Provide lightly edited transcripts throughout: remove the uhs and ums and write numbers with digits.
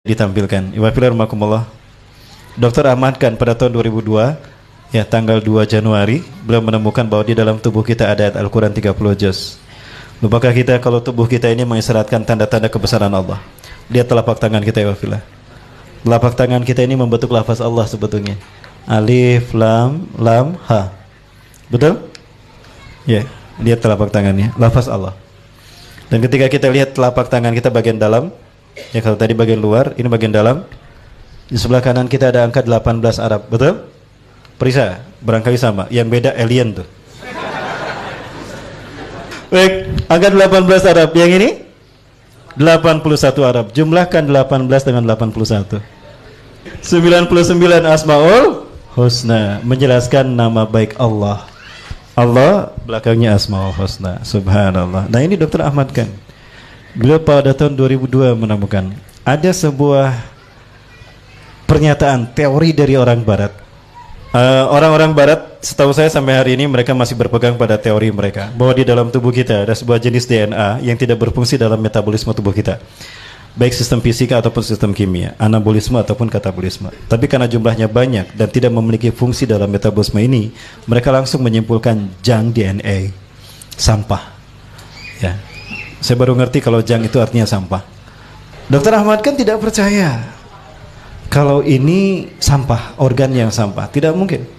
ditampilkan. Iwafilarmakumullah. Dr. Ahmad Khan pada tahun 2002, ya tanggal 2 Januari, beliau menemukan bahwa di dalam tubuh kita ada ayat Al-Quran 30 juz. Lupakah kita kalau tubuh kita ini mengisyaratkan tanda-tanda kebesaran Allah? Lihat telapak tangan kita, iwafillah. Telapak tangan kita ini membentuk lafaz Allah sebetulnya. Alif, lam, lam, ha. Betul? Ya, lihat telapak tangannya, lafaz Allah. Dan ketika kita lihat telapak tangan kita bagian dalam, ya kalau tadi bagian luar, ini bagian dalam. Di sebelah kanan kita ada angka 18 Arab, betul? Perisa, barangkali sama. Yang beda alien tuh. Baik, angka 18 Arab. Yang ini 81 Arab. Jumlahkan 18 dengan 81. 99 Asmaul Husna, menjelaskan nama baik Allah. Allah belakangnya Asmaul Husna. Subhanallah. Nah, ini Dr. Ahmad Khan. Beliau pada tahun 2002 menemukan ada sebuah pernyataan teori dari orang barat. Orang-orang barat, setahu saya sampai hari ini mereka masih berpegang pada teori mereka bahwa di dalam tubuh kita ada sebuah jenis DNA yang tidak berfungsi dalam metabolisme tubuh kita, baik sistem fisika ataupun sistem kimia, anabolisme ataupun katabolisme. Tapi karena jumlahnya banyak dan tidak memiliki fungsi dalam metabolisme ini, mereka langsung menyimpulkan junk DNA, sampah. Ya, saya baru ngerti kalau junk itu artinya sampah. Dr. Ahmad kan tidak percaya kalau ini sampah, organ yang sampah, tidak mungkin.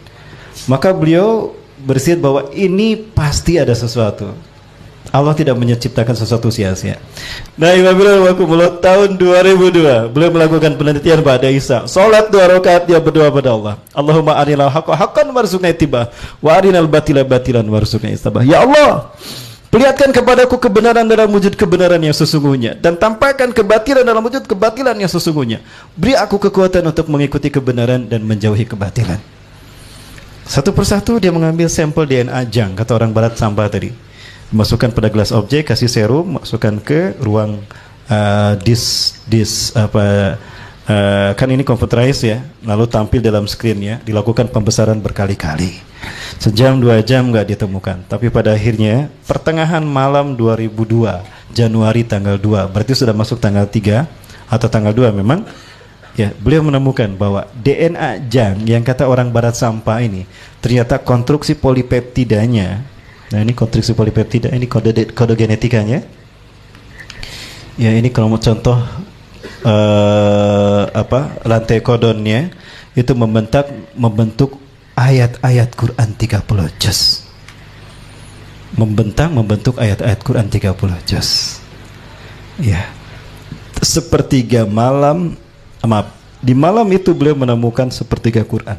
Maka beliau bersiat bahwa ini pasti ada sesuatu. Allah tidak menciptakan sesuatu sia-sia. Nah, Imabillah tahun 2002 beliau melakukan penelitian pada Isa. Salat 2 rakaat dia berdoa pada Allah. Allahumma arinal haqqa haqqan warzuqna ittiba'ah wa arinal batila batilan warzuqna ijtinabah. Ya Allah, perlihatkan kepadaku kebenaran dalam wujud kebenaran yang sesungguhnya dan tampakkan kebatilan dalam wujud kebatilan yang sesungguhnya. Beri aku kekuatan untuk mengikuti kebenaran dan menjauhi kebatilan. Satu persatu dia mengambil sampel DNA jang, kata orang barat sampah tadi. Masukkan pada gelas objek, kasih serum, masukkan ke ruang kan ini computerized ya, lalu tampil dalam screen ya, dilakukan pembesaran berkali-kali. Sejam 2 jam nggak ditemukan, tapi pada akhirnya pertengahan malam 2002 Januari tanggal 2, berarti sudah masuk tanggal 3 atau tanggal 2 memang ya, beliau menemukan bahwa DNA jang yang kata orang barat sampah ini ternyata konstruksi polipeptidanya. Nah, ini konstruksi polipeptida, ini kode genetikanya. Ya, ini kalau mau contoh rantai kodonnya itu membentuk ayat-ayat Quran 30 juz. Membentuk ayat-ayat Quran 30 juz. Ya. Sepertiga malam, di malam itu beliau menemukan sepertiga Quran.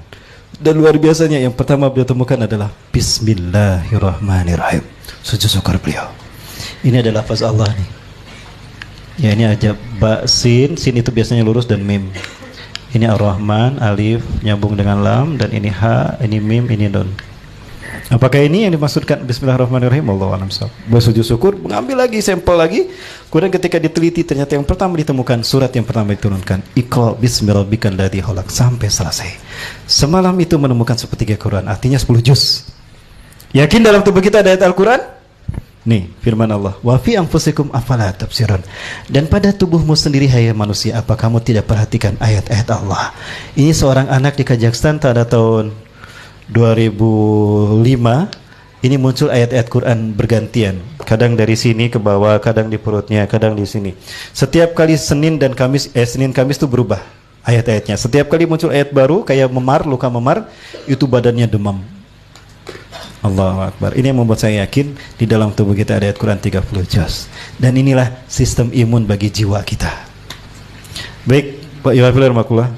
Dan luar biasanya yang pertama beliau temukan adalah Bismillahirrahmanirrahim. Sujud syukur beliau. Ini adalah lafaz Allah nih. Ya, ini aja ba, sin itu biasanya lurus dan mim. Ini ar-Rahman, alif nyambung dengan lam, dan ini ha, ini mim, ini nun. Apakah ini yang dimaksudkan Bismillahirrahmanirrahim? Allahu a'lam. Bersujud syukur, mengambil lagi sampel lagi. Kemudian ketika diteliti ternyata yang pertama ditemukan surat yang pertama diturunkan, Iqra bismi rabbikal ladzi khalaq, sampai selesai. Semalam itu menemukan sepertiga Quran, artinya 10 juz. Yakin dalam tubuh kita ada ayat Al-Quran? Nih firman Allah, wa fi anfusikum afala tubsirun. Dan pada tubuhmu sendiri hai manusia, apa kamu tidak perhatikan ayat-ayat Allah? Ini seorang anak di Kazakhstan pada tahun 2005 ini muncul ayat-ayat Quran bergantian, kadang dari sini ke bawah, kadang di perutnya, kadang di sini. Setiap kali Senin Kamis itu berubah ayat-ayatnya. Setiap kali muncul ayat baru kayak memar, luka memar, itu badannya demam. Allahu Akbar. Ini yang membuat saya yakin di dalam tubuh kita ada ayat Quran 30 juz. Dan inilah sistem imun bagi jiwa kita. Baik, Pak Iwafilah Rahmatullah.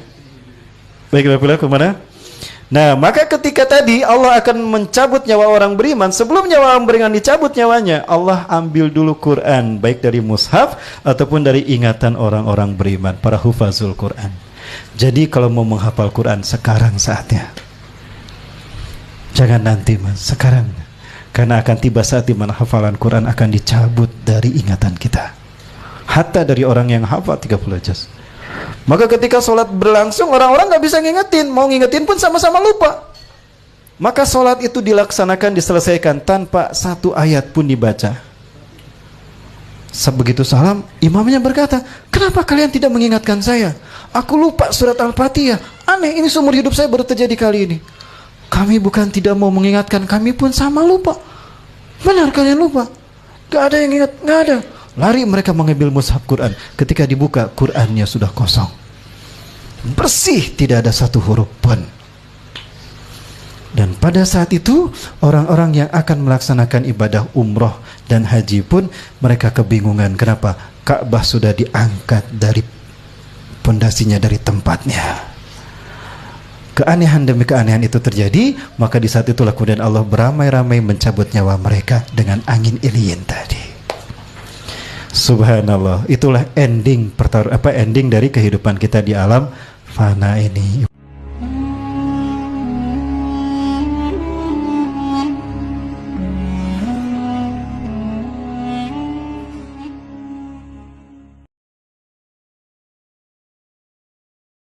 Baik, Iwafilah kemana? Nah, maka ketika tadi Allah akan mencabut nyawa orang beriman, sebelum nyawa orang beriman dicabut nyawanya, Allah ambil dulu Quran, baik dari mushaf ataupun dari ingatan orang-orang beriman, para hufazul Quran. Jadi kalau mau menghafal Quran, sekarang saatnya. Jangan nanti, Mas, sekarang. Karena akan tiba saat di mana hafalan Quran akan dicabut dari ingatan kita. Hatta dari orang yang hafal 30 juz. Maka ketika sholat berlangsung, orang-orang gak bisa ngingetin. Mau ngingetin pun sama-sama lupa. Maka sholat itu dilaksanakan, diselesaikan tanpa satu ayat pun dibaca. Sebegitu salam, imamnya berkata, kenapa kalian tidak mengingatkan saya? Aku lupa surat Al-Fatihah. Aneh, ini seumur hidup saya baru terjadi kali ini. Kami bukan tidak mau mengingatkan, kami pun sama lupa. Benar kalian lupa? Gak ada yang ingat, gak ada. Lari mereka mengambil mushaf Quran. Ketika dibuka, Qurannya sudah kosong. Bersih, tidak ada satu huruf pun. Dan pada saat itu orang-orang yang akan melaksanakan ibadah umroh dan haji pun mereka kebingungan. Kenapa? Ka'bah sudah diangkat dari pondasinya, dari tempatnya. Keanehan demi keanehan itu terjadi. Maka di saat itulah kemudian Allah beramai-ramai mencabut nyawa mereka dengan angin ilyin tadi. Subhanallah. Itulah ending ending dari kehidupan kita di alam fana ini.